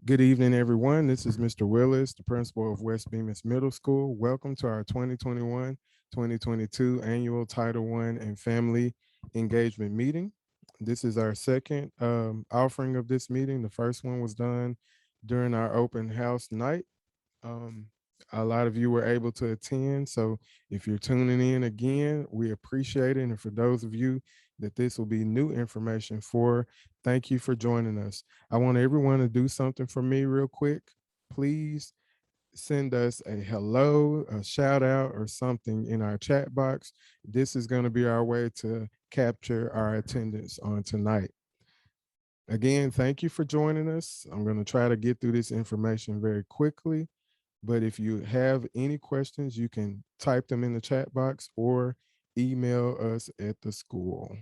Good evening, everyone. This is Mr. Willis, the principal of West Bemis Middle School. Welcome to our 2021-2022 annual Title I and Family Engagement Meeting. This is our second offering of this meeting. The first one was done during our open house night. Um, a lot of you were able to attend. So if you're tuning in again, we appreciate it. And for those of you that this will be new information for, thank you for joining us. I want everyone to do something for me real quick. Please send us a hello, a shout out, or something in our chat box. This is going to be our way to capture our attendance on tonight. Again, thank you for joining us. I'm going to try to get through this information very quickly. But if you have any questions, you can type them in the chat box or email us at the school.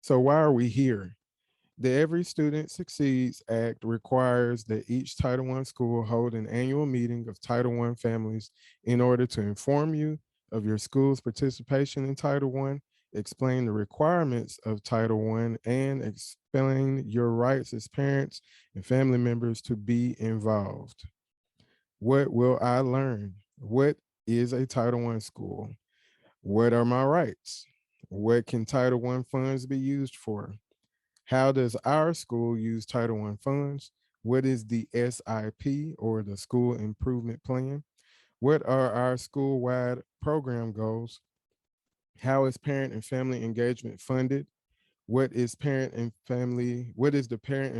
So why are we here? The Every Student Succeeds Act requires that each Title I school hold an annual meeting of Title I families in order to inform you of your school's participation in Title I, explain the requirements of Title I, and explain your rights as parents and family members to be involved. What will I learn? What is a Title I school? What are my rights? What can Title I funds be used for? How does our school use Title I funds? What is the SIP or the School Improvement Plan? What are our school-wide program goals? How is parent and family engagement funded? What is the parent and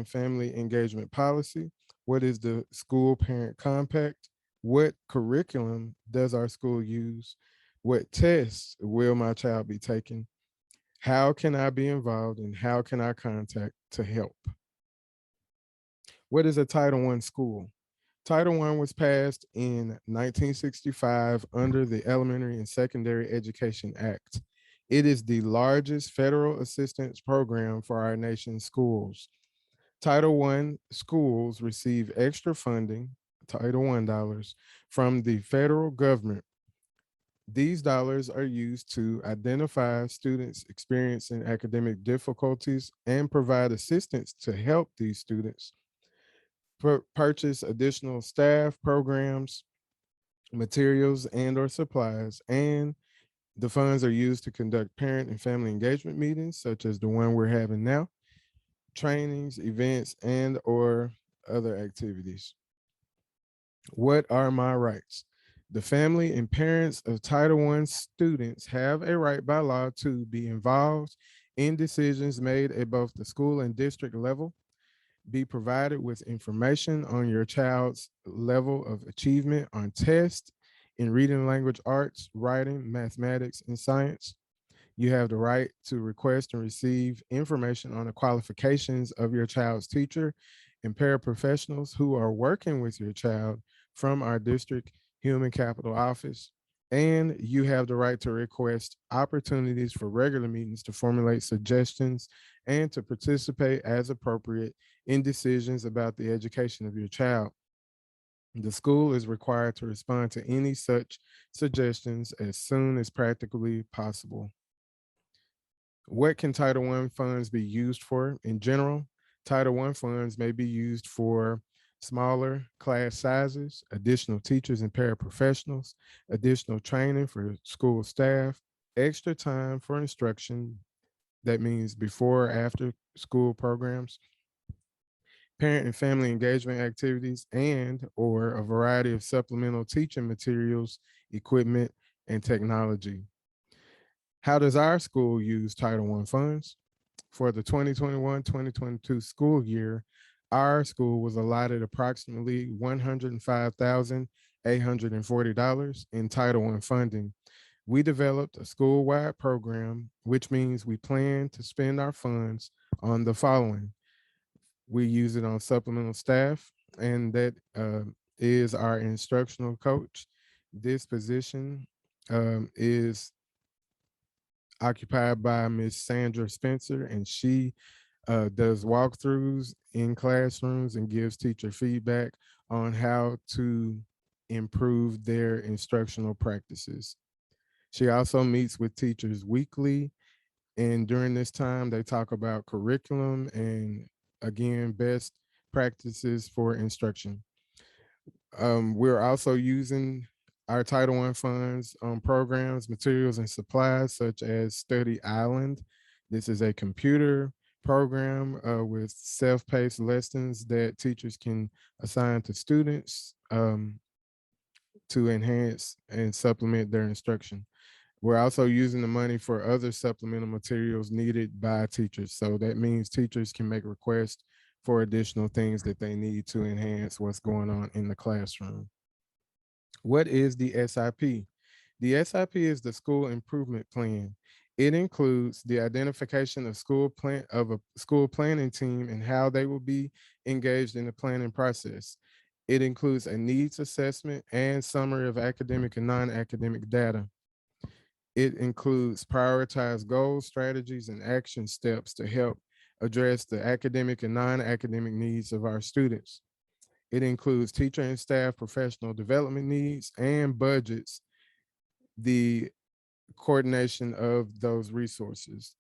family engagement policy? What is the school parent compact? What curriculum does our school use? What tests will my child be taking? How can I be involved and how can I contact to help? What is a Title I school? Title I was passed in 1965 under the Elementary and Secondary Education Act. It is the largest federal assistance program for our nation's schools. Title I schools receive extra funding, Title I dollars, from the federal government. These dollars are used to identify students experiencing academic difficulties and provide assistance to help these students purchase additional staff, programs, materials, and or supplies, and the funds are used to conduct parent and family engagement meetings, such as the one we're having now, trainings, events, and or other activities. What are my rights? The family and parents of Title I students have a right by law to be involved in decisions made at both the school and district level, be provided with information on your child's level of achievement on tests in reading, language, arts, writing, mathematics, and science. You have the right to request and receive information on the qualifications of your child's teacher and paraprofessionals who are working with your child from our district human capital office. And you have the right to request opportunities for regular meetings to formulate suggestions and to participate as appropriate in decisions about the education of your child. The school is required to respond to any such suggestions as soon as practically possible. What can Title I funds be used for? In general, Title I funds may be used for smaller class sizes, additional teachers and paraprofessionals, additional training for school staff, extra time for instruction, that means before or after school programs, parent and family engagement activities, and or a variety of supplemental teaching materials, equipment, and technology. How does our school use Title I funds? For the 2021-2022 school year, our school was allotted approximately $105,840 in Title I funding. We developed a school-wide program, which means we plan to spend our funds on the following. We use it on supplemental staff, and that is our instructional coach. This position is occupied by Miss Sandra Spencer, and she does walkthroughs in classrooms and gives teacher feedback on how to improve their instructional practices. She also meets with teachers weekly, and during this time, they talk about curriculum and again, best practices for instruction. We're also using our Title I funds on programs, materials, and supplies such as Study Island. This is a computer program with self-paced lessons that teachers can assign to students to enhance and supplement their instruction. We're also using the money for other supplemental materials needed by teachers. So that means teachers can make requests for additional things that they need to enhance what's going on in the classroom. What is the SIP? The SIP is the school improvement plan. It includes the identification of a school planning team and how they will be engaged in the planning process. It includes a needs assessment and summary of academic and non-academic data. It includes prioritized goals, strategies, and action steps to help address the academic and non-academic needs of our students. It includes teacher and staff professional development needs and budgets, the coordination of those resources.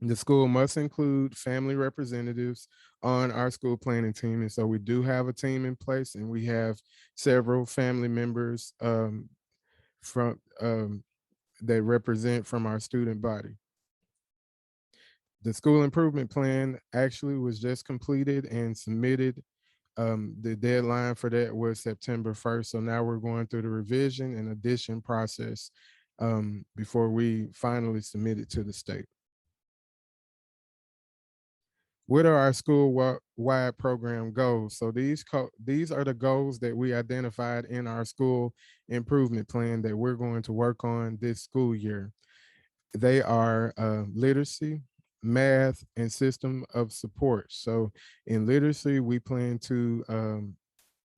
The school must include family representatives on our school planning team. And so we do have a team in place, and we have several family members from that represent from our student body. The school improvement plan actually was just completed and submitted. The deadline for that was September 1st. So now we're going through the revision and addition process before we finally submit it to the state. What are our school-wide program goals? So these are the goals that we identified in our school improvement plan that we're going to work on this school year. They are literacy, math, and system of support. So in literacy, we plan to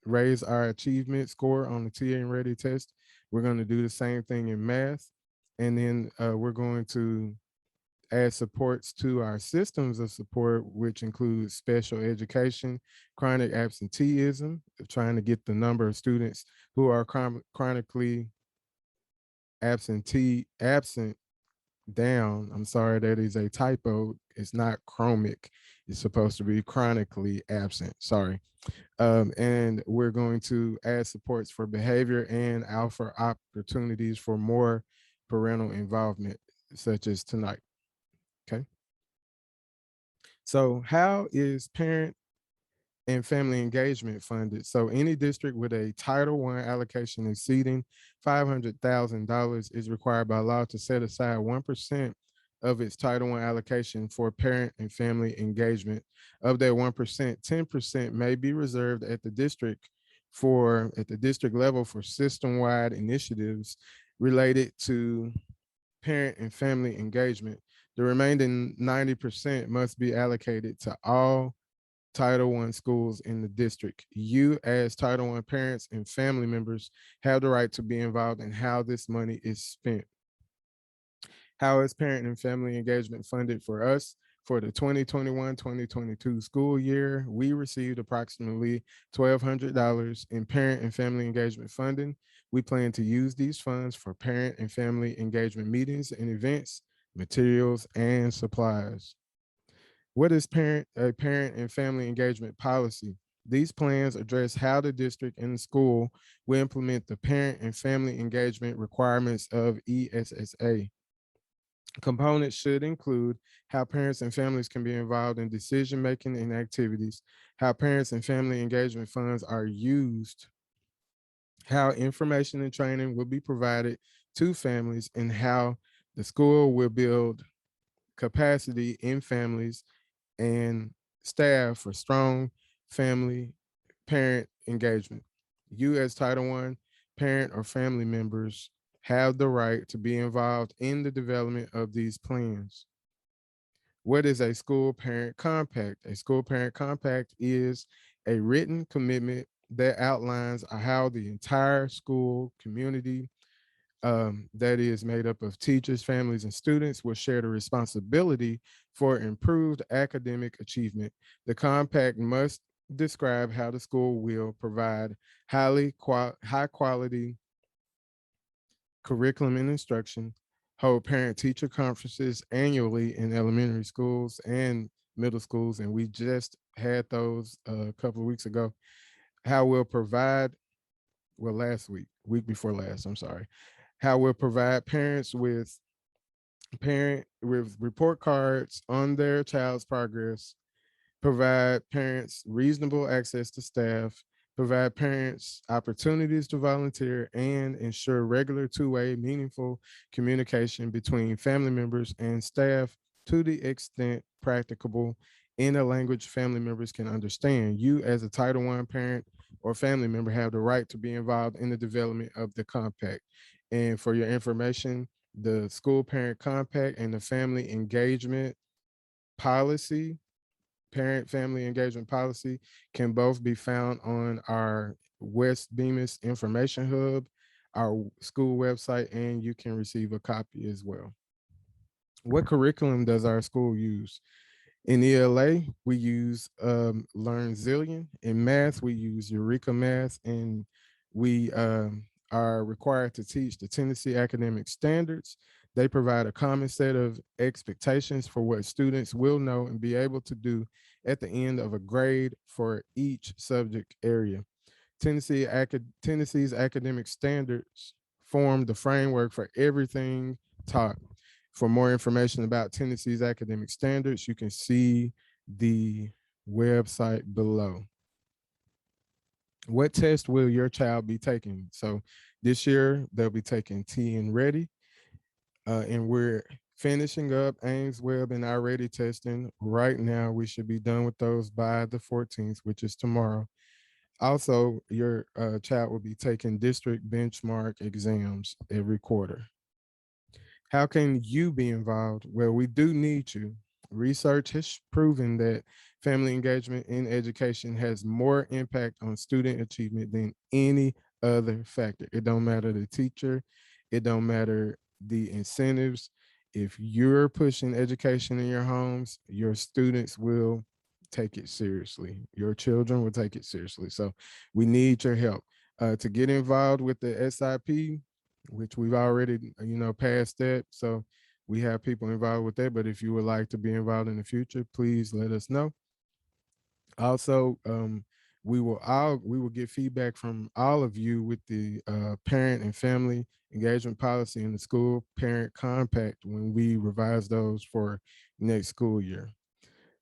raise our achievement score on the TA and Ready test. We're going to do the same thing in math. And then we're going to add supports to our systems of support, which includes special education, chronic absenteeism, trying to get the number of students who are chronically absent down. I'm sorry, that is a typo. It's not chromic. It's supposed to be chronically absent. Sorry. And we're going to add supports for behavior and offer opportunities for more parental involvement, such as tonight. Okay. So how is parent and family engagement funded? So any district with a Title I allocation exceeding $500,000 is required by law to set aside 1% of its Title I allocation for parent and family engagement. Of that 1%, 10% may be reserved at the district level for system-wide initiatives related to parent and family engagement. The remaining 90% must be allocated to all Title I schools in the district. You, as Title I parents and family members, have the right to be involved in how this money is spent. How is parent and family engagement funded for us? For the 2021-2022 school year, we received approximately $1,200 in parent and family engagement funding. We plan to use these funds for parent and family engagement meetings and events, materials, and supplies. What is a parent and family engagement policy? These plans address how the district and the school will implement the parent and family engagement requirements of ESSA. Components should include how parents and families can be involved in decision-making and activities, how parents and family engagement funds are used, how information and training will be provided to families, and how the school will build capacity in families and staff for strong family parent engagement. You, as Title I parent or family members, have the right to be involved in the development of these plans. What is a school parent compact? A school parent compact is a written commitment that outlines how the entire school community that is made up of teachers, families, and students will share the responsibility for improved academic achievement. The compact must describe how the school will provide high quality curriculum and instruction, hold parent teacher conferences annually in elementary schools and middle schools, and we just had those a couple of weeks ago. How we'll provide, well, last week, week before last, I'm sorry, how we'll provide parents with report cards on their child's progress, provide parents reasonable access to staff, provide parents opportunities to volunteer, and ensure regular two-way meaningful communication between family members and staff to the extent practicable in a language family members can understand. You, as a Title I parent or family member, have the right to be involved in the development of the compact. And for your information, the school parent compact and the family engagement policy, parent family engagement policy, can both be found on our West Bemis Information Hub, our school website, and you can receive a copy as well. What curriculum does our school use? In ELA, we use Learn Zillion. In math, we use Eureka Math, and we are required to teach the Tennessee Academic Standards. They provide a common set of expectations for what students will know and be able to do at the end of a grade for each subject area. Tennessee's academic standards form the framework for everything taught. For more information about Tennessee's academic standards, you can see the website below. What test will your child be taking? So this year they'll be taking T and Ready, and we're finishing up Ames Web and our Ready testing right now. We should be done with those by the 14th, which is tomorrow. Also, your child will be taking district benchmark exams every quarter. How can you be involved? Well, we do need you. Research has proven that family engagement in education has more impact on student achievement than any other factor. It don't matter the teacher, it don't matter the incentives. If you're pushing education in your homes, your students will take it seriously. Your children will take it seriously. So we need your help. To get involved with the SIP, which we've already, passed that. So we have people involved with that. But if you would like to be involved in the future, please let us know. Also, we will get feedback from all of you with the parent and family engagement policy in the school parent compact when we revise those for next school year.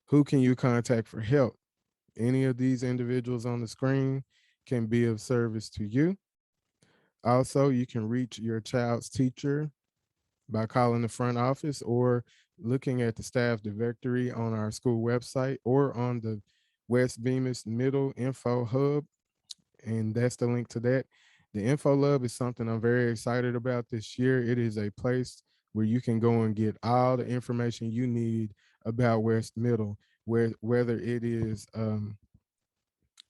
Who can you contact for help? Any of these individuals on the screen can be of service to you. Also, you can reach your child's teacher by calling the front office or looking at the staff directory on our school website or on the West Bemis Middle Info Hub. And that's the link to that. The Info Hub is something I'm very excited about this year. It is a place where you can go and get all the information you need about West Middle, whether it is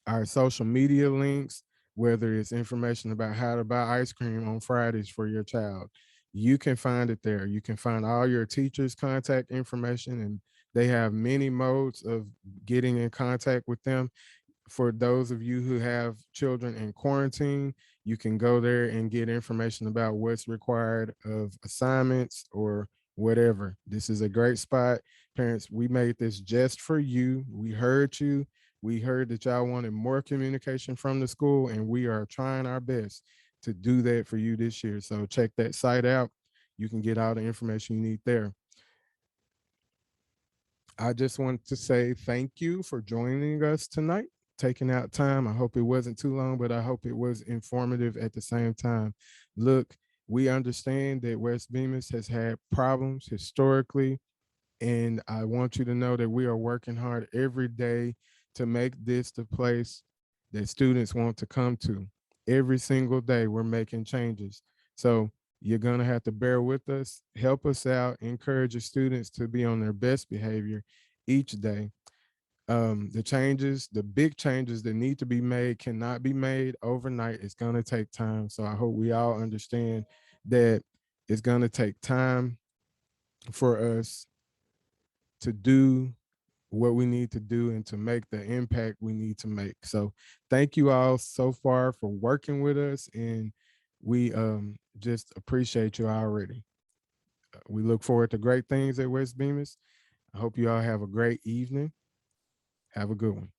our social media links, whether it's information about how to buy ice cream on Fridays for your child. You can find it there. You can find all your teachers' contact information, and they have many modes of getting in contact with them. For those of you who have children in quarantine, you can go there and get information about what's required of assignments or whatever. This is a great spot. Parents, we made this just for you. We heard you. We heard that y'all wanted more communication from the school, and we are trying our best to do that for you this year. So check that site out. You can get all the information you need there. I just want to say thank you for joining us tonight, taking out time. I hope it wasn't too long, but I hope it was informative at the same time. Look, we understand that West Bemis has had problems historically, and I want you to know that we are working hard every day to make this the place that students want to come to. Every single day, we're making changes. So you're going to have to bear with us, help us out, encourage your students to be on their best behavior each day. The big changes that need to be made cannot be made overnight. It's going to take time. So I hope we all understand that it's going to take time for us to do what we need to do and to make the impact we need to make. So thank you all so far for working with us, and we just appreciate you already. We look forward to great things at West Bemis. I hope you all have a great evening. Have a good one.